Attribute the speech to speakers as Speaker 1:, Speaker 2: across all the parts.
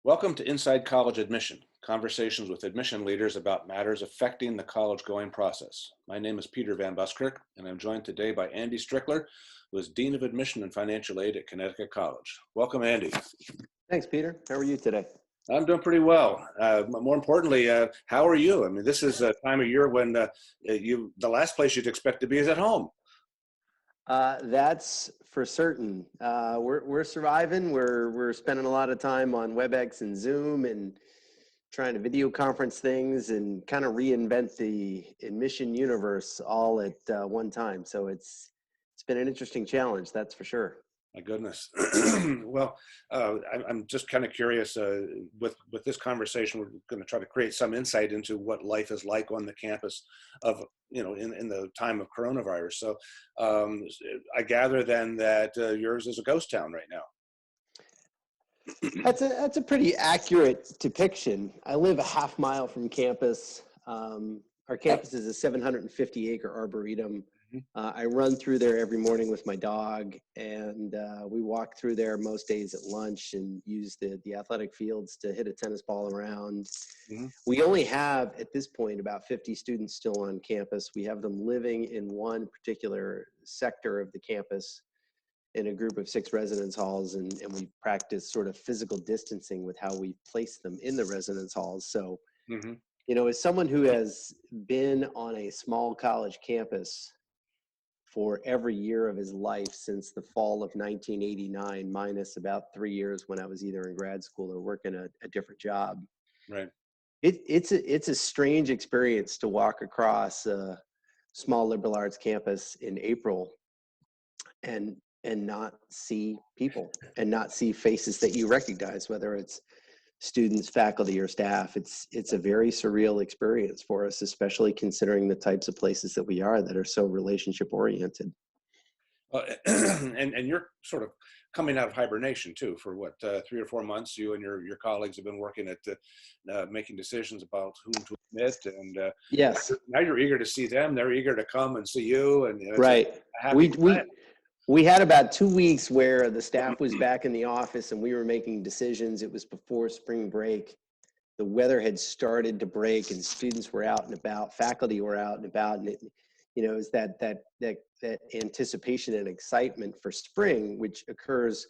Speaker 1: Welcome to Inside College Admission, conversations with admission leaders about matters affecting the college going process. My name is Peter Van Buskirk, and I'm joined today by Andy Strickler, who is Dean of Admission and Financial Aid at Connecticut College. Welcome, Andy.
Speaker 2: Thanks, Peter. How are you today?
Speaker 1: I'm doing pretty well. More importantly, how are you? I mean, this is a time of year when the last place you'd expect to be is at home.
Speaker 2: That's for certain. We're surviving. We're spending a lot of time on WebEx and Zoom and trying to video conference things and kind of reinvent the admission universe all at one time. So it's been an interesting challenge, that's for sure.
Speaker 1: My goodness. Well, I'm just kind of curious. With this conversation, we're going to try to create some insight into what life is like on the campus of in the time of coronavirus. So I gather then that yours is a ghost town right now.
Speaker 2: That's a pretty accurate depiction. I live a half mile from campus. Our campus is a 750-acre arboretum. I run through there every morning with my dog, and we walk through there most days at lunch and use the athletic fields to hit a tennis ball around.
Speaker 1: Mm-hmm.
Speaker 2: We only have, at this point, about 50 students still on campus. We have them living in one particular sector of the campus in a group of 6 residence halls, and we practice sort of physical distancing with how we place them in the residence halls. So, as someone who has been on a small college campus for every year of his life since the fall of 1989, minus about 3 years when I was either in grad school or working a different job.
Speaker 1: Right.
Speaker 2: It's a strange experience to walk across a small liberal arts campus in April and not see people and not see faces that you recognize, whether it's students, faculty, or staff. It's a very surreal experience for us, especially considering the types of places that we are that are so relationship oriented.
Speaker 1: And you're sort of coming out of hibernation too. For what, 3 or 4 months, you and your colleagues have been working at making decisions about whom to admit, and
Speaker 2: Yes.
Speaker 1: now you're eager to see them. They're eager to come and see you, and it's
Speaker 2: Right.
Speaker 1: a happy
Speaker 2: We
Speaker 1: time.
Speaker 2: we had about 2 weeks where the staff was back in the office and we were making decisions. It was before spring break. The weather had started to break and students were out and about, faculty were out and about, and it was that anticipation and excitement for spring, which occurs.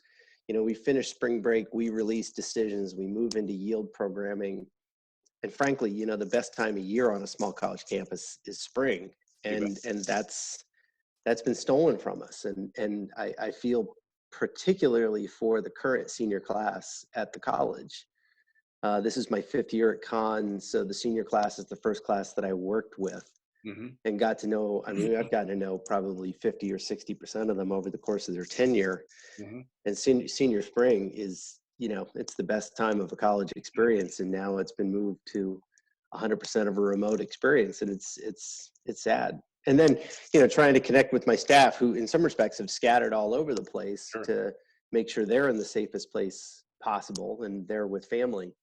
Speaker 2: We finish spring break, we release decisions, we move into yield programming, and frankly, the best time of year on a small college campus is spring, and that's been stolen from us. And I feel particularly for the current senior class at the college. This is my 5th year at Con, so the senior class is the first class that I worked with and got to know. I mean, I've gotten to know probably 50 or 60% of them over the course of their tenure. And senior spring is, it's the best time of a college experience, and now it's been moved to 100% of a remote experience, and it's sad. And then, trying to connect with my staff, who in some respects have scattered all over the place to make sure they're in the safest place possible and they're with family.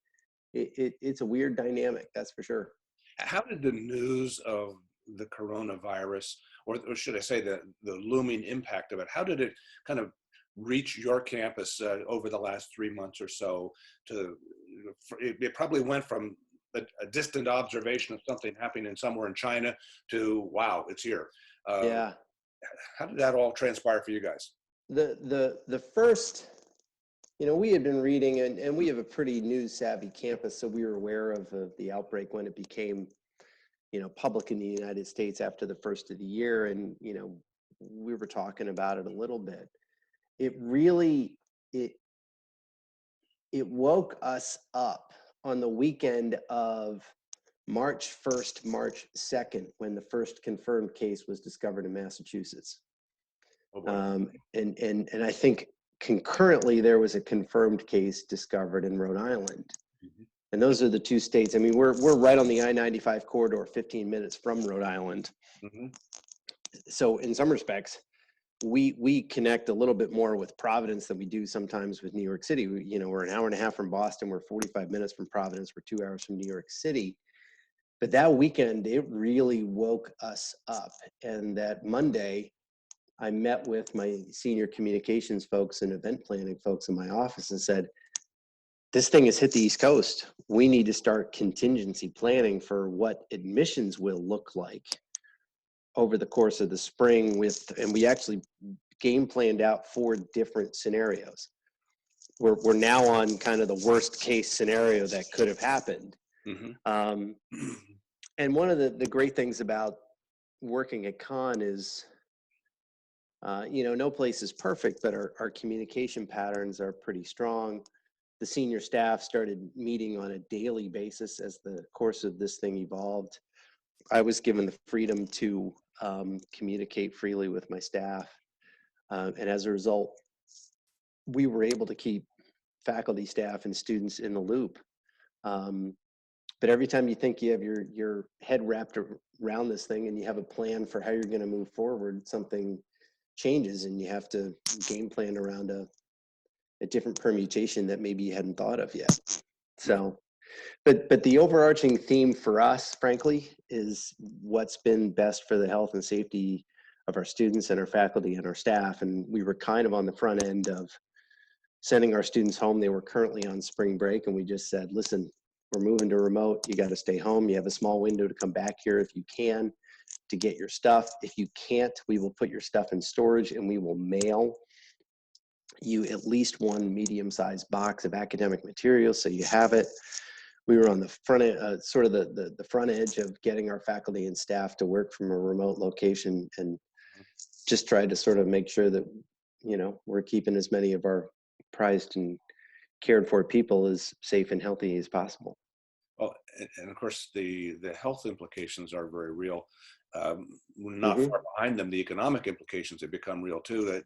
Speaker 2: It's a weird dynamic, that's for sure.
Speaker 1: How did the news of the coronavirus, or should I say the looming impact of it, how did it kind of reach your campus over the last 3 months or so? It probably went from a distant observation of something happening somewhere in China to, wow, it's here.
Speaker 2: Yeah.
Speaker 1: How did that all transpire for you guys?
Speaker 2: The first, we had been reading, and we have a pretty news savvy campus, so we were aware of the outbreak when it became, public in the United States after the first of the year. And, we were talking about it a little bit. It really, it woke us up on the weekend of March 1st, March 2nd, when the first confirmed case was discovered in Massachusetts. And I think concurrently there was a confirmed case discovered in Rhode Island. And those are the 2 states. I mean, we're right on the I-95 corridor, 15 minutes from Rhode Island. So in some respects, we connect a little bit more with Providence than we do sometimes with New York City. We're an hour and a half from Boston. We're 45 minutes from Providence. We're 2 hours from New York City. But that weekend, it really woke us up. And that Monday, I met with my senior communications folks and event planning folks in my office and said, this thing has hit the East Coast. We need to start contingency planning for what admissions will look like over the course of the spring and we actually game planned out 4 different scenarios. We're now on kind of the worst case scenario that could have happened.
Speaker 1: Mm-hmm.
Speaker 2: And one of the great things about working at Con is, no place is perfect, but our communication patterns are pretty strong. The senior staff started meeting on a daily basis as the course of this thing evolved. I was given the freedom to communicate freely with my staff. And as a result, we were able to keep faculty, staff, and students in the loop. But every time you think you have your head wrapped around this thing and you have a plan for how you're going to move forward, something changes and you have to game plan around a different permutation that maybe you hadn't thought of yet. So, but the overarching theme for us, frankly, is what's been best for the health and safety of our students and our faculty and our staff. And we were kind of on the front end of sending our students home. They were currently on spring break, and we just said, listen, we're moving to remote. You got to stay home. You have a small window to come back here if you can to get your stuff. If you can't, we will put your stuff in storage and we will mail you at least 1 medium-sized box of academic materials so you have it. We were on the front end, sort of the front edge of getting our faculty and staff to work from a remote location, and just tried to sort of make sure that, we're keeping as many of our prized and cared for people as safe and healthy as possible.
Speaker 1: Well, and of course, the health implications are very real. Not
Speaker 2: Mm-hmm.
Speaker 1: far behind them, the economic implications have become real too.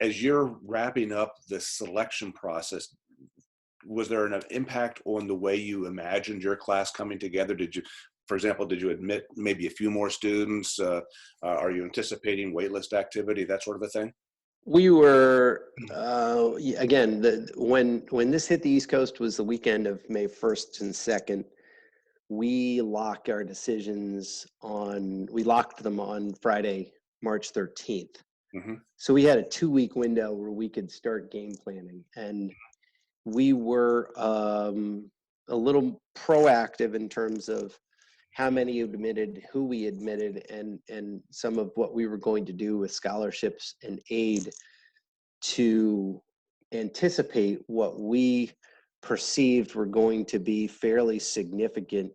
Speaker 1: As you're wrapping up the selection process, was there an impact on the way you imagined your class coming together? For example, did you admit maybe a few more students? Are you anticipating waitlist activity, that sort of a thing?
Speaker 2: We were, again, when this hit the East Coast was the weekend of May 1st and 2nd. We locked them on Friday, March 13th.
Speaker 1: Mm-hmm.
Speaker 2: So we had a 2-week window where we could start game planning, and we were a little proactive in terms of how many admitted, who we admitted, and some of what we were going to do with scholarships and aid to anticipate what we perceived were going to be fairly significant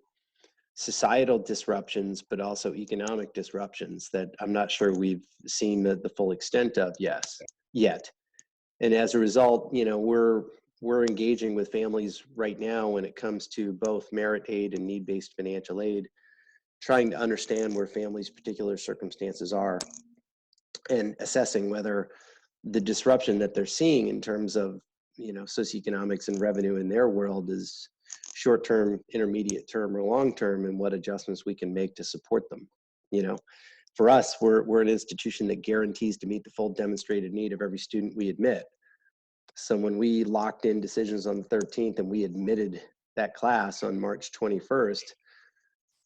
Speaker 2: societal disruptions, but also economic disruptions that I'm not sure we've seen the full extent of yet. And as a result, we're engaging with families right now when it comes to both merit aid and need-based financial aid, trying to understand where families' particular circumstances are and assessing whether the disruption that they're seeing in terms of, socioeconomics and revenue in their world is short-term, intermediate term, or long-term, and what adjustments we can make to support them. For us, we're an institution that guarantees to meet the full demonstrated need of every student we admit. So when we locked in decisions on the 13th and we admitted that class on March 21st,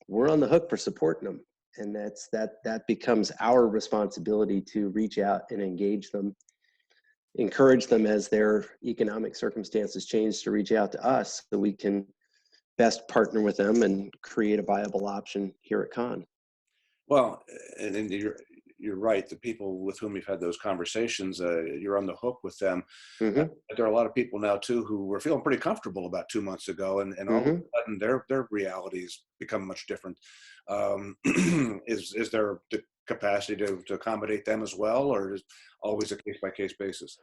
Speaker 2: we're on the hook for supporting them. And that becomes our responsibility to reach out and engage them, encourage them as their economic circumstances change to reach out to us so we can best partner with them and create a viable option here at Con.
Speaker 1: Well, and you're right. The people with whom you've had those conversations, you're on the hook with them.
Speaker 2: Mm-hmm.
Speaker 1: But there are a lot of people now too who were feeling pretty comfortable about 2 months ago, and all of a sudden their realities become much different. Is there the capacity to accommodate them as well, or is always a case by case basis?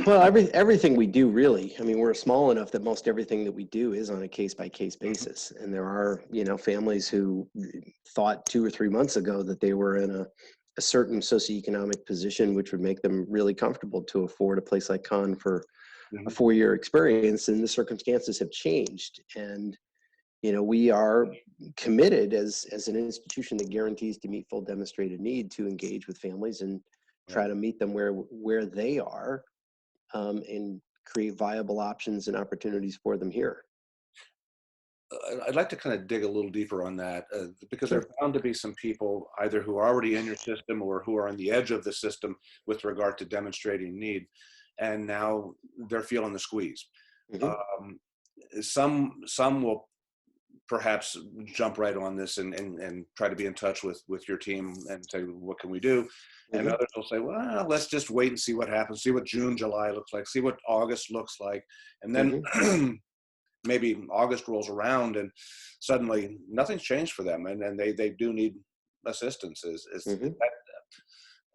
Speaker 2: Well, everything we do, really. I mean, we're small enough that most everything that we do is on a case-by-case basis. And there are, families who thought 2 or 3 months ago that they were in a certain socioeconomic position, which would make them really comfortable to afford a place like Con for a 4-year experience. And the circumstances have changed. And, we are committed as an institution that guarantees to meet full demonstrated need to engage with families and try to meet them where they are. And create viable options and opportunities for them here.
Speaker 1: I'd like to kind of dig a little deeper on that because
Speaker 2: Sure.
Speaker 1: there are bound to be some people either who are already in your system or who are on the edge of the system with regard to demonstrating need, and now they're feeling the squeeze.
Speaker 2: Hmm.
Speaker 1: Some will perhaps jump right on this and try to be in touch with your team and say, what can we do? And
Speaker 2: Hmm.
Speaker 1: others will say, well, let's just wait and see what happens, see what June, July looks like, see what August looks like. And then
Speaker 2: Hmm.
Speaker 1: maybe August rolls around and suddenly nothing's changed for them. And they do need assistance. Is
Speaker 2: Hmm.
Speaker 1: that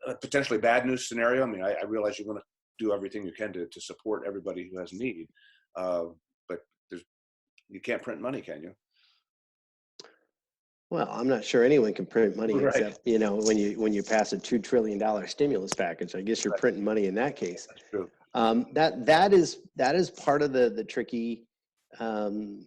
Speaker 1: a potentially bad news scenario? I mean, I realize you want to do everything you can to support everybody who has need. But there's, you can't print money, can you?
Speaker 2: Well, I'm not sure anyone can print money
Speaker 1: Right.
Speaker 2: except, when you pass a $2 trillion stimulus package. I guess you're
Speaker 1: Right.
Speaker 2: printing money in that case.
Speaker 1: That's true.
Speaker 2: That is part of the tricky um,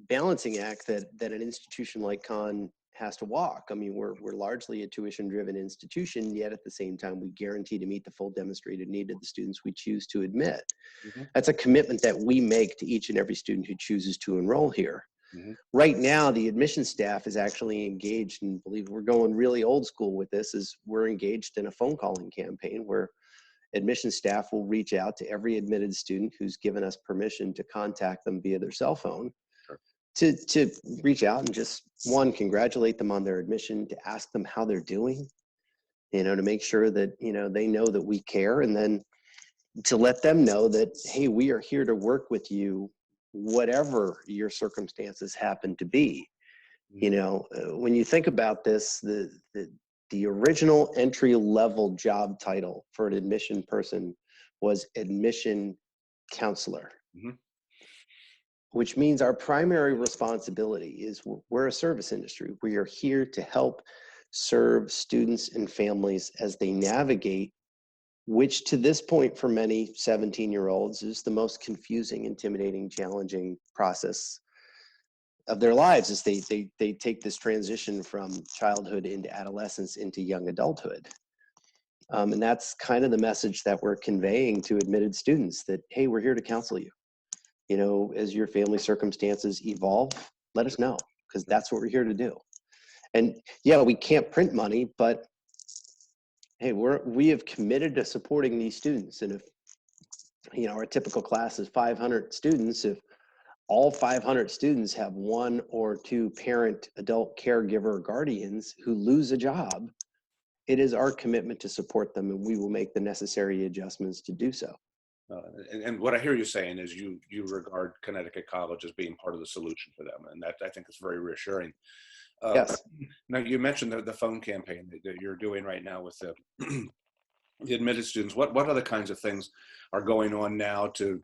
Speaker 2: balancing act that an institution like Con has to walk. I mean, we're largely a tuition-driven institution, yet at the same time, we guarantee to meet the full demonstrated need of the students we choose to admit.
Speaker 1: Hmm.
Speaker 2: That's a commitment that we make to each and every student who chooses to enroll here.
Speaker 1: Hmm.
Speaker 2: Right now, the admissions staff is actually engaged, and believe we're going really old school with this, is we're engaged in a phone calling campaign where admissions staff will reach out to every admitted student who's given us permission to contact them via their cell phone
Speaker 1: Sure.
Speaker 2: to reach out and just, one, congratulate them on their admission, to ask them how they're doing, to make sure that, they know that we care, and then to let them know that, hey, we are here to work with you, whatever your circumstances happen to be.
Speaker 1: Hmm.
Speaker 2: When you think about this, the original entry level job title for an admission person was admission counselor,
Speaker 1: Hmm.
Speaker 2: which means our primary responsibility is we're a service industry. We are here to help serve students and families as they navigate, which to this point for many 17-year-olds is the most confusing, intimidating, challenging process of their lives, as they take this transition from childhood into adolescence into young adulthood. And that's kind of the message that we're conveying to admitted students, that, hey, we're here to counsel you. As your family circumstances evolve, let us know, because that's what we're here to do. And yeah, we can't print money, but hey, we have committed to supporting these students. And if, our typical class is 500 students, if all 500 students have one or two parent, adult caregiver, guardians who lose a job, it is our commitment to support them, and we will make the necessary adjustments to do so.
Speaker 1: Uh, and what I hear you saying is you regard Connecticut College as being part of the solution for them, and that I think is very reassuring. Uh,
Speaker 2: Yes.
Speaker 1: Now you mentioned the phone campaign that you're doing right now with the admitted students. What other kinds of things are going on now to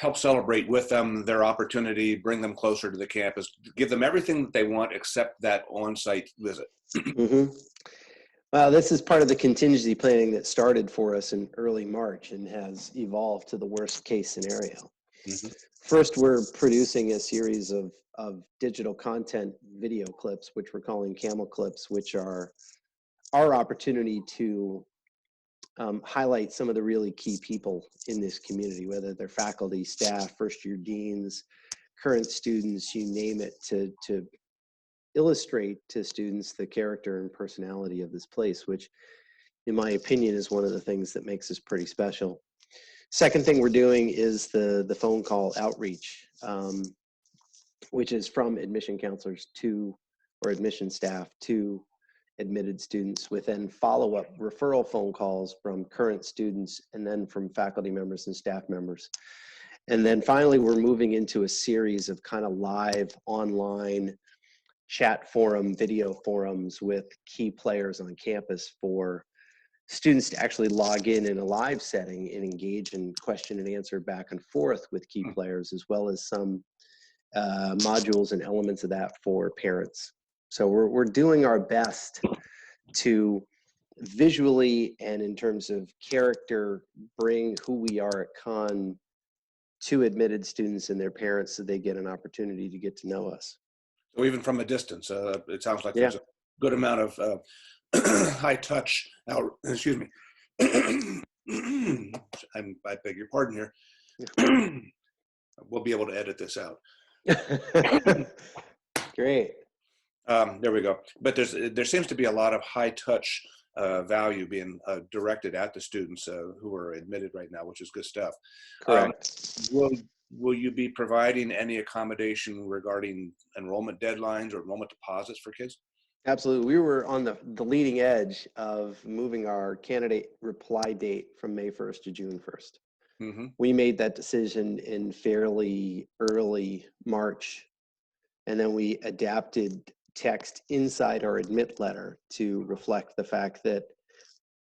Speaker 1: help celebrate with them their opportunity, bring them closer to the campus, give them everything that they want except that on-site visit?
Speaker 2: Mm-hmm. Well, this is part of the contingency planning that started for us in early March and has evolved to the worst case scenario.
Speaker 1: Hmm.
Speaker 2: First, we're producing a series of digital content video clips, which we're calling camel clips, which are our opportunity to highlight some of the really key people in this community, whether they're faculty, staff, first-year deans, current students, you name it, to illustrate to students the character and personality of this place, which in my opinion is one of the things that makes us pretty special. Second thing we're doing is the phone call outreach, which is from admission counselors to, or admission staff to admitted students, with then follow-up referral phone calls from current students and then from faculty members and staff members. And then finally, we're moving into a series of kind of live online chat forum, video forums with key players on campus for students to actually log in a live setting and engage in question and answer back and forth with key players, as well as some modules and elements of that for parents. So we're doing our best to visually and in terms of character bring who we are at Con to admitted students and their parents, so they get an opportunity to get to know us.
Speaker 1: So even from a distance, it sounds like
Speaker 2: Yeah.
Speaker 1: there's a good amount of high touch. Now, excuse me. I beg your pardon here. We'll be able to edit this out.
Speaker 2: Great.
Speaker 1: There we go. But there seems to be a lot of high touch value being directed at the students who are admitted right now, which is good stuff. Um,
Speaker 2: Correct.
Speaker 1: will will you be providing any accommodation regarding enrollment deadlines or enrollment deposits for kids?
Speaker 2: Absolutely. We were on the leading edge of moving our candidate reply date from May 1st to June 1st.
Speaker 1: Mm-hmm.
Speaker 2: We made that decision in fairly early March, and then we adapted text inside our admit letter to reflect the fact that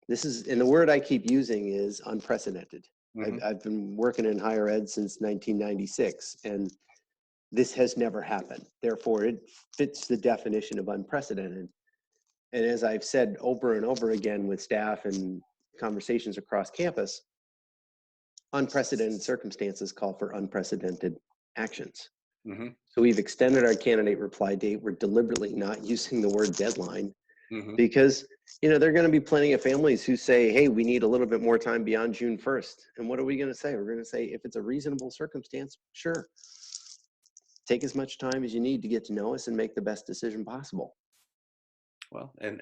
Speaker 2: this is, and the word I keep using is unprecedented.
Speaker 1: Mm-hmm.
Speaker 2: I've been working in higher ed since 1996, and this has never happened. Therefore, it fits the definition of unprecedented. And as I've said over and over again with staff and conversations across campus, unprecedented circumstances call for unprecedented actions.
Speaker 1: Mm-hmm.
Speaker 2: So we've extended our candidate reply date. We're deliberately not using the word deadline
Speaker 1: Mm-hmm.
Speaker 2: because, you know, there are going to be plenty of families who say, hey, we need a little bit more time beyond June 1st. And what are we going to say? We're going to say, if it's a reasonable circumstance, sure. Take as much time as you need to get to know us and make the best decision possible.
Speaker 1: Well, and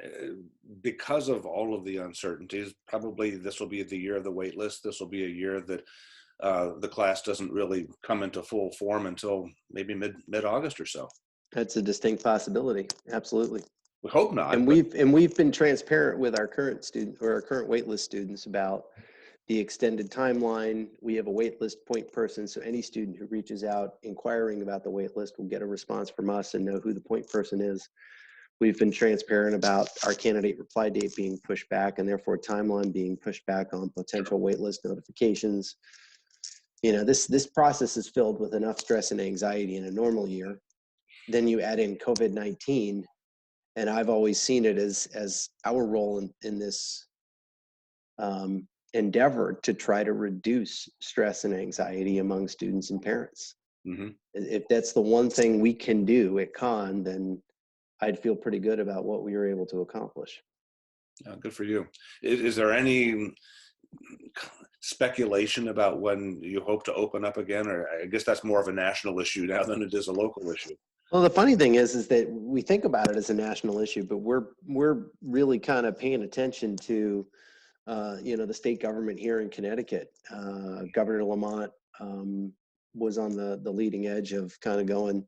Speaker 1: because of all of the uncertainties, probably this will be the year of the wait list. This will be a year that the class doesn't really come into full form until maybe mid-August or so.
Speaker 2: That's a distinct possibility. Absolutely.
Speaker 1: We hope not.
Speaker 2: And
Speaker 1: But
Speaker 2: we've been transparent with our current student or our current waitlist students about the extended timeline. We have a waitlist point person, so any student who reaches out inquiring about the waitlist will get a response from us and know who the point person is. We've been transparent about our candidate reply date being pushed back and therefore timeline being pushed back on potential waitlist notifications. You know, this process is filled with enough stress and anxiety in a normal year. Then you add in COVID-19, and I've always seen it as our role in this endeavor to try to reduce stress and anxiety among students and parents.
Speaker 1: mm-hmm.
Speaker 2: If that's the one thing we can do at Con, then I'd feel pretty good about what we were able to accomplish.
Speaker 1: Good for you. Is there any speculation about when you hope to open up again? Or I guess that's more of a national issue now than it is a local issue.
Speaker 2: Well, the funny thing is that we think about it as a national issue, but we're really kind of paying attention to, you know, the state government here in Connecticut. Governor Lamont was on the leading edge of kind of going,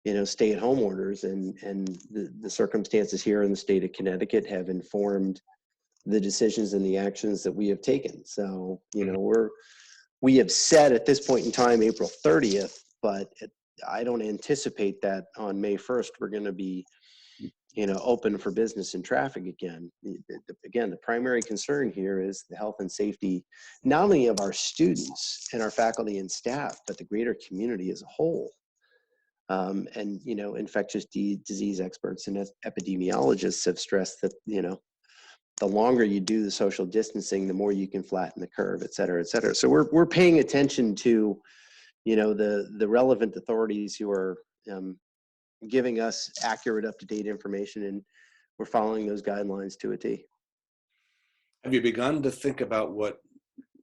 Speaker 2: you know, stay-at-home orders, and the circumstances here in the state of Connecticut have informed the decisions and the actions that we have taken. So, you know, we have said at this point in time, April 30th, but I don't anticipate that on May 1st, we're going to be, you know, open for business and traffic again. Again, the primary concern here is the health and safety, not only of our students and our faculty and staff, but the greater community as a whole. And, you know, infectious disease experts and epidemiologists have stressed that, you know, the longer you do the social distancing, the more you can flatten the curve, et cetera, et cetera. So we're paying attention to, you know, the relevant authorities who are giving us accurate, up-to-date information, and we're following those guidelines to a T.
Speaker 1: Have you begun to think about what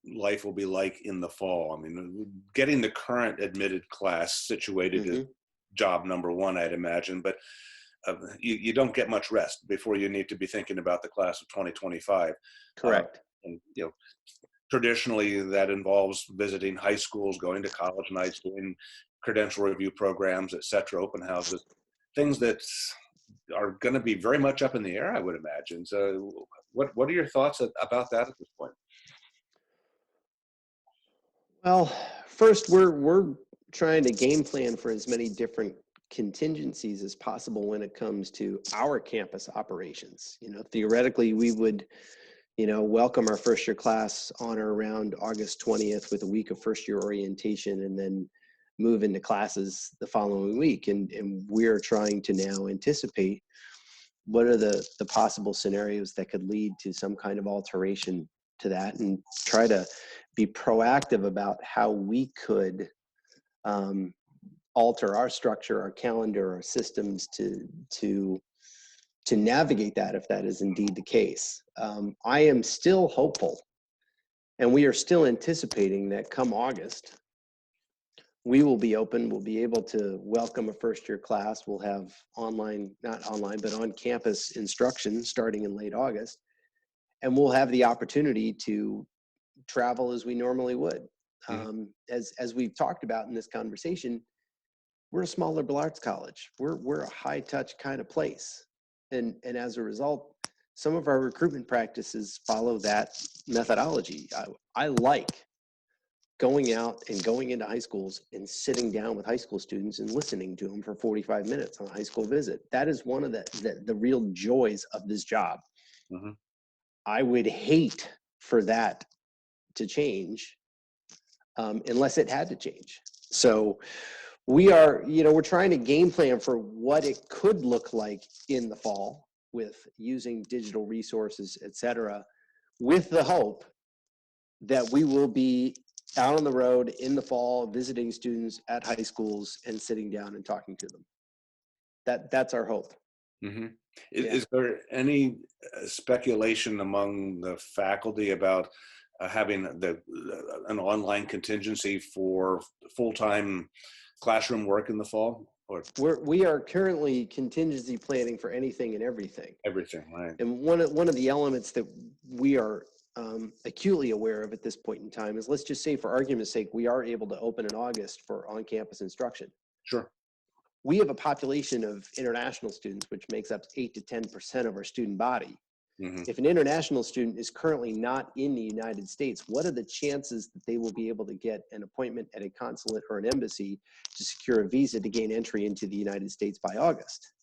Speaker 1: life will be like in the fall? I mean, getting the current admitted class situated is job number one, I'd imagine, but you don't get much rest before you need to be thinking about the class of 2025.
Speaker 2: Correct.
Speaker 1: And, you know, traditionally that involves visiting high schools, going to college nights, doing credential review programs, et cetera, open houses, things that are going to be very much up in the air, I would imagine. So what are your thoughts about that at this point?
Speaker 2: Well, first, we're trying to game plan for as many different contingencies as possible when it comes to our campus operations. You know, theoretically, we would, you know, welcome our first year class on or around August 20th with a week of first year orientation and then move into classes the following week. And we're trying to now anticipate what are the possible scenarios that could lead to some kind of alteration to that, and try to be proactive about how we could alter our structure, our calendar, our systems to navigate that if that is indeed the case. I am still hopeful, and we are still anticipating that come August, we will be open. We'll be able to welcome a first year class. We'll have online, not online, but on campus instruction starting in late August. and we'll have the opportunity to travel as we normally would. As we've talked about in this conversation, we're a small liberal arts college. We're a high touch kind of place. And as a result, some of our recruitment practices follow that methodology. I like going out and going into high schools and sitting down with high school students and listening to them for 45 minutes on a high school visit. That is one of the real joys of this job. I would hate for that to change unless it had to change. So we're trying to game plan for what it could look like in the fall with using digital resources, et cetera, with the hope that we will be out on the road in the fall, visiting students at high schools and sitting down and talking to them. That's our hope.
Speaker 1: Is there any speculation among the faculty about having an online contingency for full-time classroom work in the fall? Or
Speaker 2: we are currently contingency planning for anything and everything.
Speaker 1: Everything, right?
Speaker 2: And one of the elements that we are acutely aware of at this point in time is, let's just say for argument's sake, we are able to open in August for on-campus instruction.
Speaker 1: Sure.
Speaker 2: We have a population of international students, which makes up 8 to 10% of our student body. If an international student is currently not in the United States, what are the chances that they will be able to get an appointment at a consulate or an embassy to secure a visa to gain entry into the United States by August?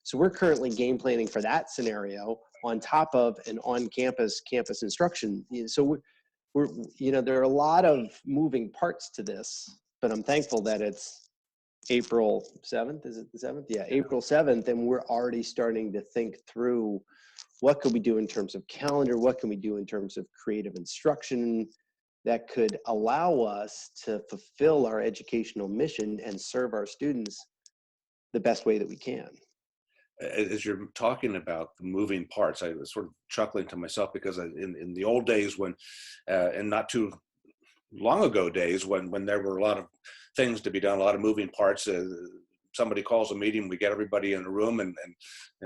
Speaker 2: So we're currently game planning for that scenario on top of an on-campus instruction. So there are a lot of moving parts to this, but I'm thankful that it's April 7th. Is it the 7th? Yeah, April 7th, and we're already starting to think through what could we do in terms of calendar, what can we do in terms of creative instruction that could allow us to fulfill our educational mission and serve our students the best way that we can.
Speaker 1: As you're talking about the moving parts, I was sort of chuckling to myself because in the old days when, and not too long ago days when there were a lot of things to be done, a lot of moving parts, somebody calls a meeting, we get everybody in a room and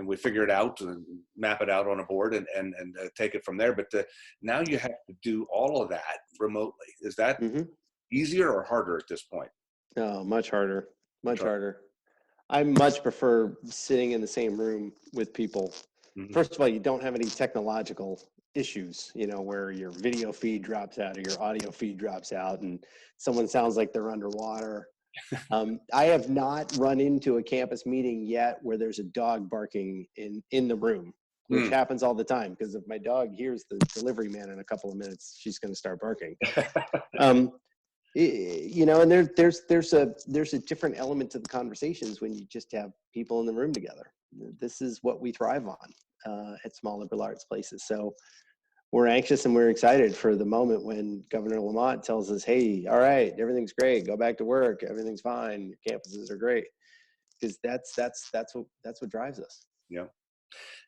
Speaker 1: we figure it out and map it out on a board and take it from there. But now you have to do all of that remotely. Is that easier or harder at this point?
Speaker 2: Oh, much harder, much harder. I much prefer sitting in the same room with people. First of all, you don't have any technological issues, where your video feed drops out or your audio feed drops out and someone sounds like they're underwater. I have not run into a campus meeting yet where there's a dog barking in the room, which happens all the time, because if my dog hears the delivery man in a couple of minutes, she's going to start barking. And there's a different element to the conversations when you just have people in the room together. This is what we thrive on at small liberal arts places. So we're anxious and we're excited for the moment when Governor Lamont tells us, hey, all right, everything's great, go back to work, everything's fine, campuses are great, because that's what drives us.
Speaker 1: Yeah.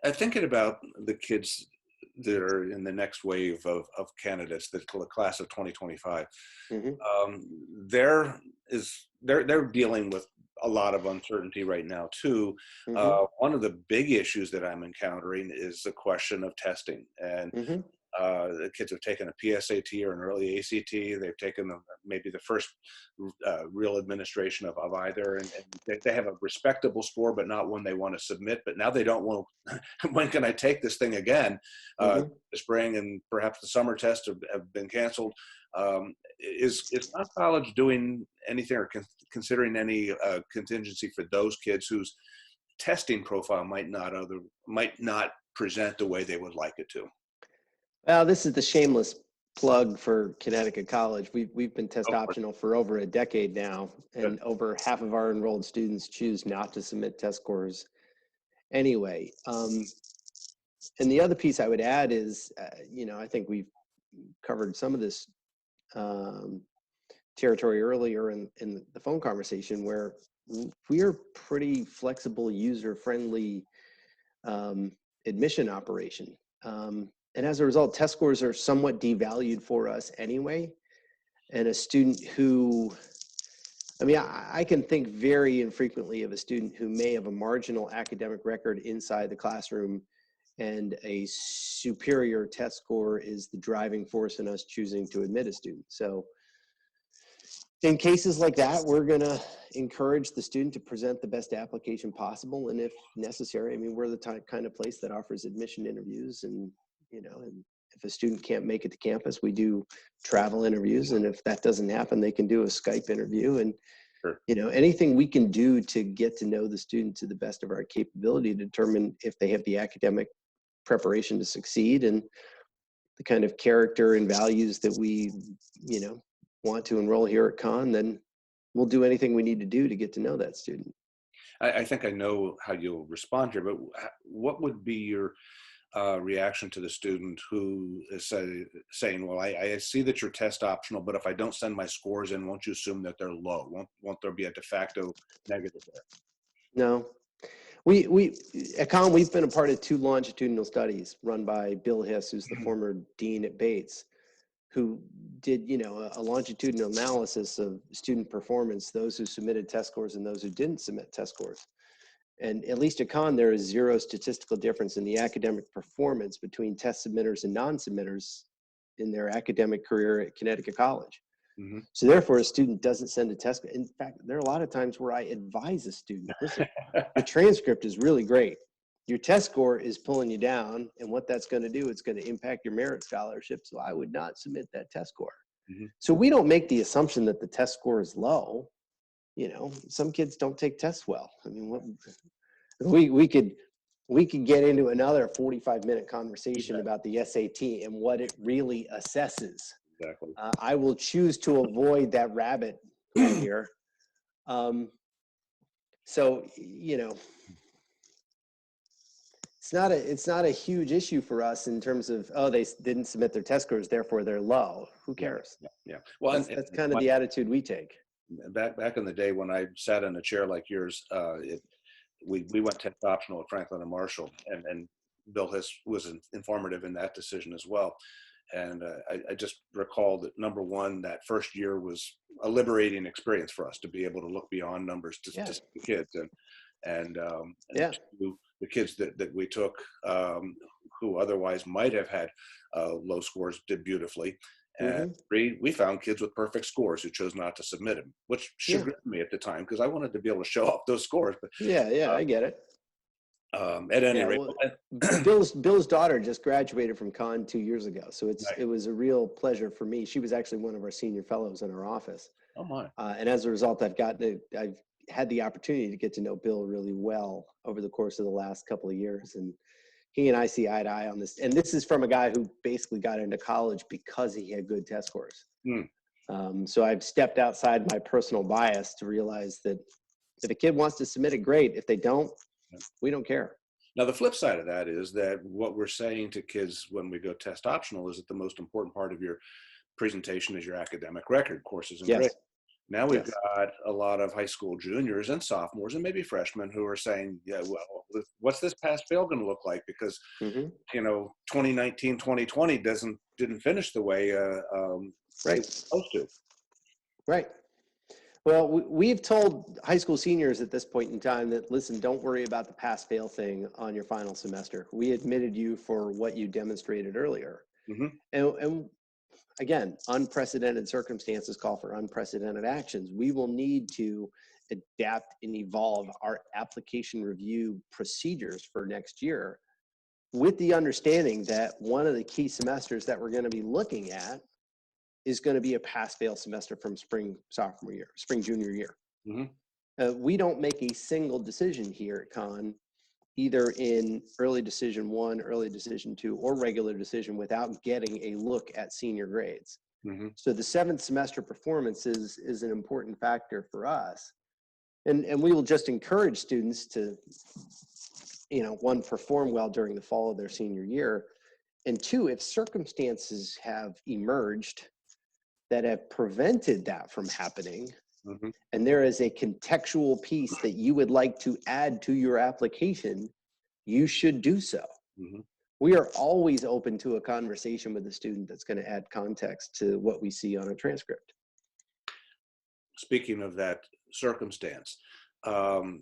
Speaker 1: Thinking about the kids that are in the next wave of candidates, the class of 2025, they're dealing with a lot of uncertainty right now too. One of the big issues that I'm encountering is the question of testing, and the kids have taken a PSAT or an early ACT. They've taken maybe the first real administration of either, and they have a respectable score, but not one they want to submit. But now they don't want, when can I take this thing again? The spring and perhaps the summer tests have been canceled. Is not college doing anything or considering any contingency for those kids whose testing profile might not present the way they would like it to?
Speaker 2: Well, this is the shameless plug for Connecticut College. We've been test optional for over a decade now, and over half of our enrolled students choose not to submit test scores anyway. And the other piece I would add is, I think we've covered some of this territory earlier in the phone conversation, where we are pretty flexible, user-friendly admission operation. And as a result, test scores are somewhat devalued for us anyway. And a student who, I can think very infrequently of a student who may have a marginal academic record inside the classroom and a superior test score is the driving force in us choosing to admit a student. So in cases like that, we're going to encourage the student to present the best application possible. And if necessary, I mean, we're the kind of place that offers admission interviews, and, and if a student can't make it to campus, we do travel interviews. And if that doesn't happen, they can do a Skype interview. And,
Speaker 1: Sure.
Speaker 2: Anything we can do to get to know the student to the best of our capability to determine if they have the academic preparation to succeed and the kind of character and values that we, want to enroll here at Con, then we'll do anything we need to do to get to know that student.
Speaker 1: I think I know how you'll respond here, but what would be your reaction to the student who is saying, well, I see that you're test optional, but if I don't send my scores in, won't you assume that they're low? Won't there be a de facto negative there?
Speaker 2: No. We at Con, we've been a part of 2 longitudinal studies run by Bill Hiss, who's the former dean at Bates, who did, a longitudinal analysis of student performance, those who submitted test scores and those who didn't submit test scores. And at least at Con, there is 0 statistical difference in the academic performance between test submitters and non-submitters in their academic career at Connecticut College. Mm-hmm. So therefore, a student doesn't send a test. In fact, there are a lot of times where I advise a student, listen, the transcript is really great. Your test score is pulling you down, and what that's going to do, it's going to impact your merit scholarship. So I would not submit that test score. Mm-hmm. So we don't make the assumption that the test score is low. Some kids don't take tests well. I mean, we could get into another 45-minute conversation about the SAT and what it really assesses.
Speaker 1: Exactly.
Speaker 2: I will choose to avoid that rabbit hole here. So, it's not a huge issue for us in terms of, they didn't submit their test scores, therefore they're low. Who cares?
Speaker 1: Yeah. Well,
Speaker 2: that's kind of the attitude we take.
Speaker 1: Back in the day when I sat in a chair like yours, we went test optional at Franklin and Marshall, and Bill Hiss was informative in that decision as well. And I just recall that, number one, that first year was a liberating experience for us to be able to look beyond numbers to the kids, and the kids that we took who otherwise might have had low scores did beautifully. And we found kids with perfect scores who chose not to submit them, which chagrined me at the time because I wanted to be able to show off those scores. But
Speaker 2: I get it.
Speaker 1: At any rate,
Speaker 2: Bill's daughter just graduated from Con 2 years ago, so it was a real pleasure for me. She was actually one of our senior fellows in our office.
Speaker 1: Oh my!
Speaker 2: And as a result, I've had the opportunity to get to know Bill really well over the course of the last couple of years, and he and I see eye to eye on this. And this is from a guy who basically got into college because he had good test scores. So I've stepped outside my personal bias to realize that if a kid wants to submit it, great. If they don't, we don't care.
Speaker 1: Now, the flip side of that is that what we're saying to kids when we go test optional is that the most important part of your presentation is your academic record, courses and grades. Now we've got a lot of high school juniors and sophomores and maybe freshmen who are saying, well, what's this pass-fail going to look like? Because, 2019, 2020 didn't finish the way it's supposed to.
Speaker 2: Right. Well, we've told high school seniors at this point in time that, listen, don't worry about the pass-fail thing on your final semester. We admitted you for what you demonstrated earlier. And again, unprecedented circumstances call for unprecedented actions. We will need to adapt and evolve our application review procedures for next year with the understanding that one of the key semesters that we're going to be looking at is going to be a pass-fail semester from spring junior year. We don't make a single decision here at Con, either in early decision 1, early decision 2, or regular decision without getting a look at senior grades. So the 7th semester performance is an important factor for us. And we will just encourage students to, 1, perform well during the fall of their senior year. And 2, if circumstances have emerged that have prevented that from happening, and there is a contextual piece that you would like to add to your application, you should do so. We are always open to a conversation with a student that's going to add context to what we see on a transcript.
Speaker 1: Speaking of that circumstance, um,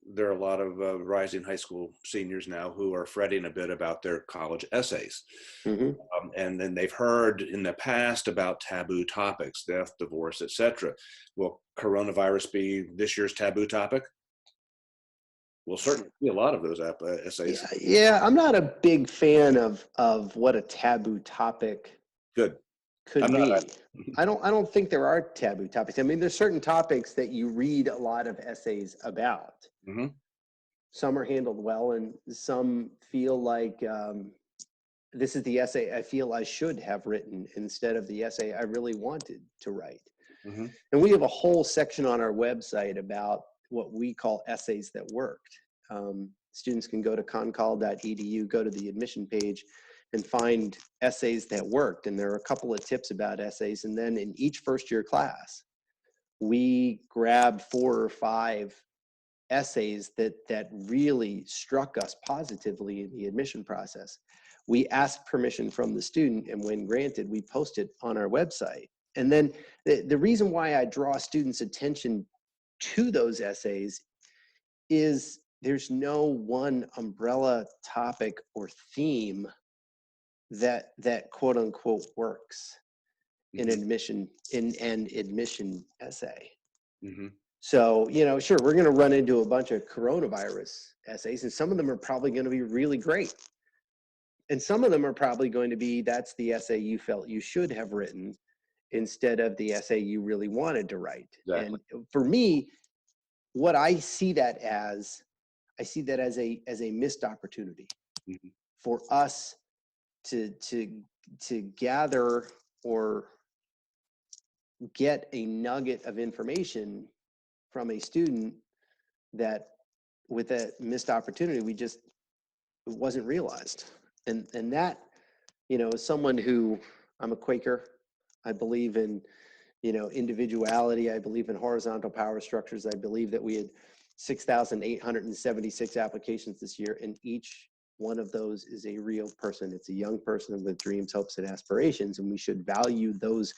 Speaker 1: there are a lot of rising high school seniors now who are fretting a bit about their college essays.
Speaker 2: Hmm.
Speaker 1: And then they've heard in the past about taboo topics, death, divorce, etc. Will coronavirus be this year's taboo topic? We'll certainly see a lot of those essays.
Speaker 2: Yeah, I'm not a big fan of what a taboo topic
Speaker 1: Good.
Speaker 2: could
Speaker 1: I'm not.
Speaker 2: be. I don't think there are taboo topics. I mean, there's certain topics that you read a lot of essays about.
Speaker 1: Mhm.
Speaker 2: Some are handled well, and some feel like this is the essay I feel I should have written instead of the essay I really wanted to write.
Speaker 1: Mhm.
Speaker 2: And we have a whole section on our website about what we call essays that worked. Students can go to concol.edu, go to the admission page, and find essays that worked. And there are a couple of tips about essays. And then in each first year class, we grab 4 or 5 essays that really struck us positively in the admission process. We ask permission from the student, and when granted, we post it on our website. And then the reason why I draw students' attention to those essays is there's no one umbrella topic or theme that quote unquote works in
Speaker 1: Mhm.
Speaker 2: an admission essay.
Speaker 1: Mhm.
Speaker 2: So, sure, we're going to run into a bunch of coronavirus essays, and some of them are probably going to be really great. And some of them are probably going to be, that's the essay you felt you should have written instead of the essay you really wanted to write.
Speaker 1: Exactly.
Speaker 2: And for me, what I see that as a missed opportunity
Speaker 1: Mhm.
Speaker 2: for us to gather or get a nugget of information from a student that with a missed opportunity it wasn't realized. And that, as someone who, I'm a Quaker, I believe in individuality, I believe in horizontal power structures. I believe that we had 6,876 applications this year, and each one of those is a real person. It's a young person with dreams, hopes, and aspirations, and we should value those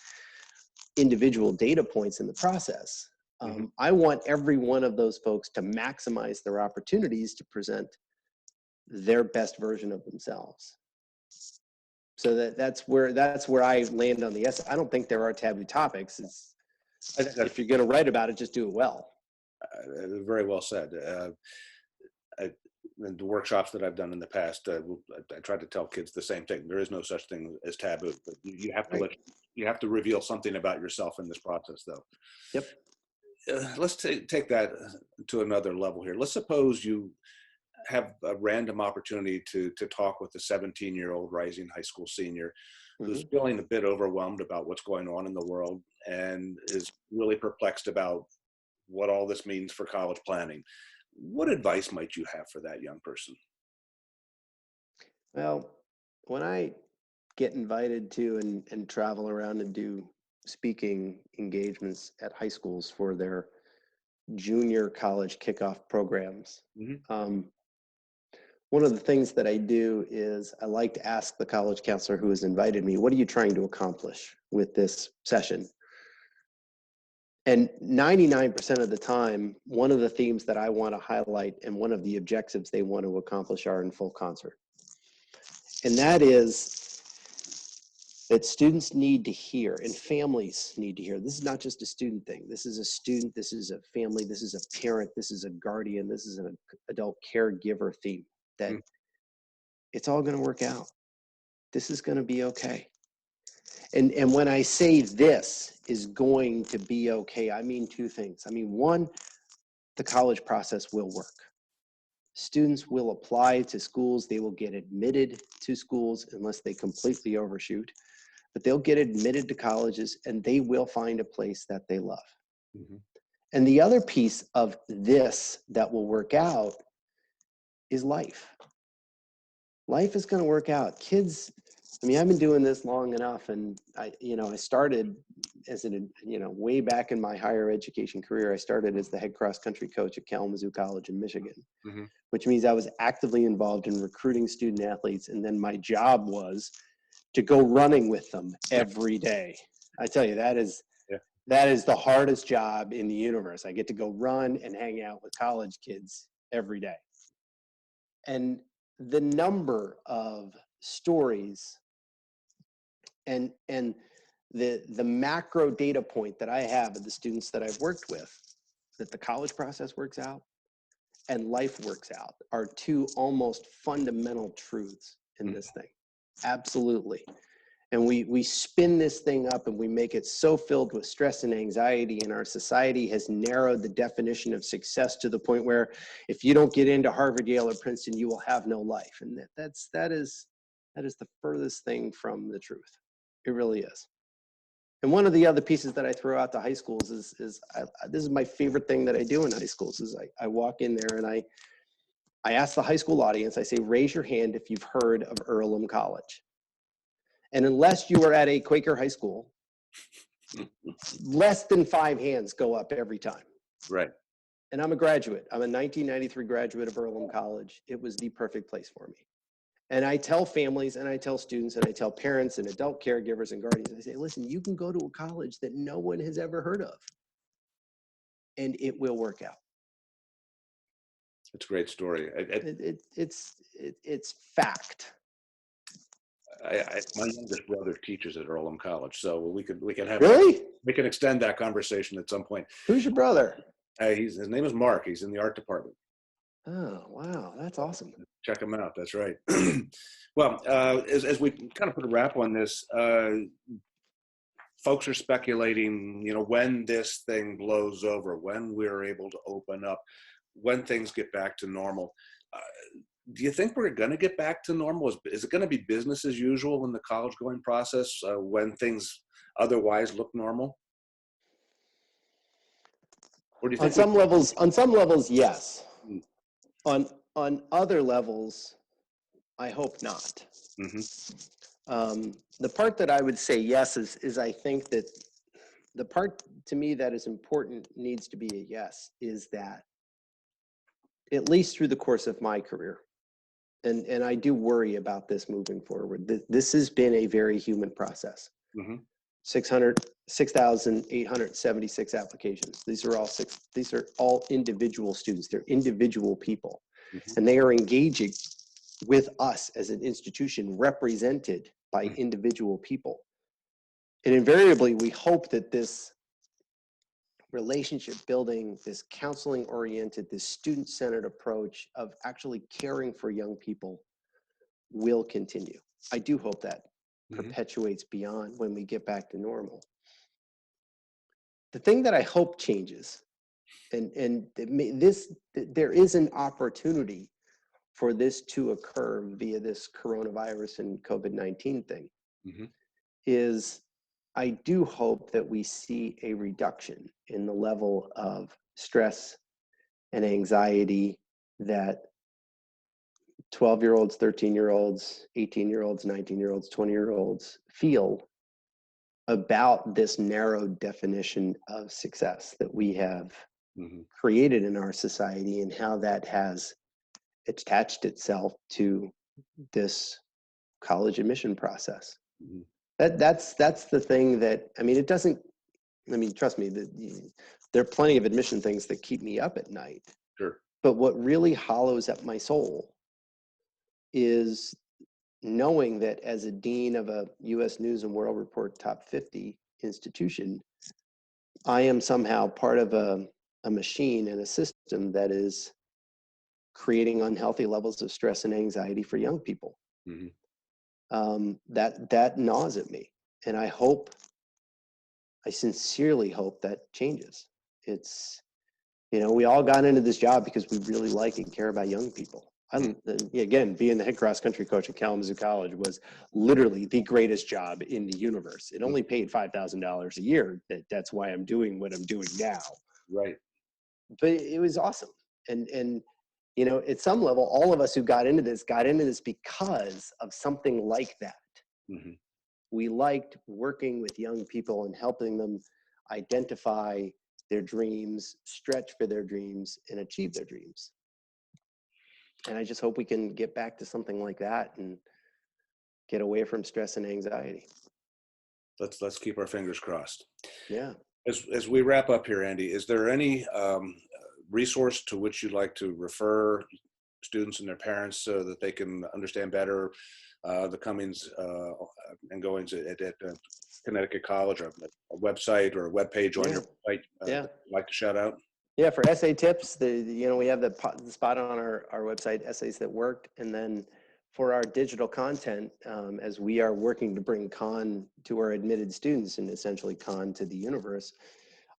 Speaker 2: individual data points in the process.
Speaker 1: Mhm.
Speaker 2: I want every one of those folks to maximize their opportunities to present their best version of themselves. So that's where I land on the essay. I don't think there are taboo topics.
Speaker 1: I think that's
Speaker 2: If you're going to write about it, just do it well.
Speaker 1: very well said. In the workshops that I've done in the past, I try to tell kids the same thing. There is no such thing as taboo. But you have to
Speaker 2: Right.
Speaker 1: you have to reveal something about yourself in this process, though.
Speaker 2: Yep.
Speaker 1: Let's take that to another level here. Let's suppose you have a random opportunity to talk with a 17-year-old rising high school senior who's
Speaker 2: Hmm.
Speaker 1: feeling a bit overwhelmed about what's going on in the world and is really perplexed about what all this means for college planning. What advice might you have for that young person?
Speaker 2: Well, when I get invited to and travel around and do speaking engagements at high schools for their junior college kickoff programs,
Speaker 1: Hmm.
Speaker 2: um, one of the things that I do is I like to ask the college counselor who has invited me, what are you trying to accomplish with this session? And 99% of the time, one of the themes that I want to highlight and one of the objectives they want to accomplish are in full concert. And that is that students need to hear and families need to hear. This is not just a student thing. This is a student, this is a family, this is a parent, this is a guardian, this is an adult caregiver theme, that it's all going to work out. This is going to be okay. And when I say this is going to be okay, I mean 2 things. I mean, one, the college process will work. Students will apply to schools. They will get admitted to schools unless they completely overshoot. But they'll get admitted to colleges and they will find a place that they love.
Speaker 1: Hmm.
Speaker 2: And the other piece of this that will work out is life. Life is going to work out. Kids, I mean, I've been doing this long enough, and I started as way back in my higher education career. I started as the head cross country coach at Kalamazoo College in Michigan,
Speaker 1: Hmm.
Speaker 2: which means I was actively involved in recruiting student athletes. And then my job was to go running with them every day. I tell you,
Speaker 1: Yeah.
Speaker 2: That is the hardest job in the universe. I get to go run and hang out with college kids every day. And the number of stories and the macro data point that I have of the students that I've worked with, that the college process works out and life works out, are two almost fundamental truths in this thing. Absolutely. And we spin this thing up and we make it so filled with stress and anxiety, and our society has narrowed the definition of success to the point where if you don't get into Harvard, Yale, or Princeton, you will have no life. And that is the furthest thing from the truth. It really is. And one of the other pieces that I throw out to high schools is this is my favorite thing that I do in high schools is I walk in there and I ask the high school audience, I say, raise your hand if you've heard of Earlham College. And unless you are at a Quaker high school, less than 5 hands go up every time.
Speaker 1: Right.
Speaker 2: And I'm a graduate. I'm a 1993 graduate of Earlham College. It was the perfect place for me. And I tell families and I tell students and I tell parents and adult caregivers and guardians, I say, listen, you can go to a college that no one has ever heard of, and it will work out.
Speaker 1: It's a great story.
Speaker 2: It's fact.
Speaker 1: My youngest brother teaches at Earlham College, so we can have
Speaker 2: Really?
Speaker 1: we can extend that conversation at some point.
Speaker 2: Who's your brother?
Speaker 1: His name is Mark. He's in the art department.
Speaker 2: Oh, wow. That's awesome.
Speaker 1: Check him out. That's right. Well, as we kind of put a wrap on this, folks are speculating, when this thing blows over, when we're able to open up, when things get back to normal. Do you think we're going to get back to normal? Is it going to be business as usual in the college going process when things otherwise look normal? Or do you think
Speaker 2: on some levels, yes. On other levels, I hope not.
Speaker 1: Mm-hmm.
Speaker 2: The part that I would say yes is I think that the part to me that is important needs to be a yes, is that at least through the course of my career, and I do worry about this moving forward. This has been a very human process.
Speaker 1: Mm-hmm.
Speaker 2: 6,876 applications. These are all individual students. They're individual people.
Speaker 1: Mm-hmm.
Speaker 2: And they are engaging with us as an institution represented by individual people. And invariably, we hope that this relationship building, this counseling oriented, this student centered approach of actually caring for young people will continue. I do hope that perpetuates beyond when we get back to normal. The thing that I hope changes, and there is an opportunity for this to occur via this coronavirus and COVID-19 thing, is I do hope that we see a reduction in the level of stress and anxiety that 12-year-olds, 13-year-olds, 18-year-olds, 19-year-olds, 20-year-olds feel about this narrow definition of success that we have created in our society, and how that has attached itself to this college admission process. That's the thing that, trust me, there are plenty of admission things that keep me up at night.
Speaker 1: Sure.
Speaker 2: But what really hollows up my soul is knowing that as a dean of a U.S. News and World Report top 50 institution, I am somehow part of a machine and a system that is creating unhealthy levels of stress and anxiety for young people. That gnaws at me. And I sincerely hope that changes. It's, we all got into this job because we really like and care about young people. Again, being the head cross country coach at Kalamazoo College was literally the greatest job in the universe. It only paid $5,000 a year. That's why I'm doing what I'm doing now.
Speaker 1: Right.
Speaker 2: But it was awesome. And at some level, all of us who got into this because of something like that. We liked working with young people and helping them identify their dreams, stretch for their dreams, and achieve their dreams. And I just hope we can get back to something like that and get away from stress and anxiety.
Speaker 1: Let's keep our fingers crossed.
Speaker 2: Yeah.
Speaker 1: As we wrap up here, Andy, is there any resource to which you'd like to refer students and their parents so that they can understand better the comings and goings at Connecticut College, or a website or a web page on
Speaker 2: Yeah,
Speaker 1: your site
Speaker 2: yeah.
Speaker 1: that you'd like to shout out?
Speaker 2: Yeah, for essay tips, we have the spot on our website, Essays That Worked. And then for our digital content, as we are working to bring Khan to our admitted students and essentially Khan to the universe,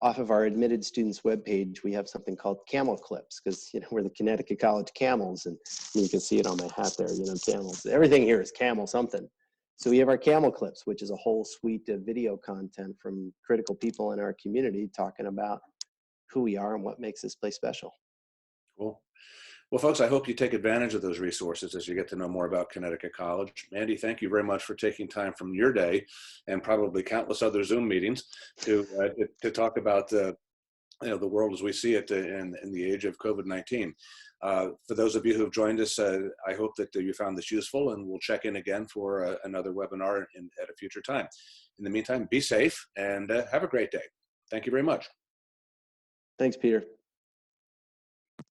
Speaker 2: off of our admitted students webpage, we have something called camel clips, because we're the Connecticut College Camels, and you can see it on my hat there. Camels. Everything here is camel something. So we have our camel clips, which is a whole suite of video content from critical people in our community talking about who we are and what makes this place special.
Speaker 1: Cool. Well, folks, I hope you take advantage of those resources as you get to know more about Connecticut College. Andy, thank you very much for taking time from your day and probably countless other Zoom meetings to talk about the world as we see it in the age of COVID-19. For those of you who have joined us, I hope that you found this useful, and we'll check in again for another webinar at a future time. In the meantime, be safe and have a great day. Thank you very much.
Speaker 2: Thanks, Peter.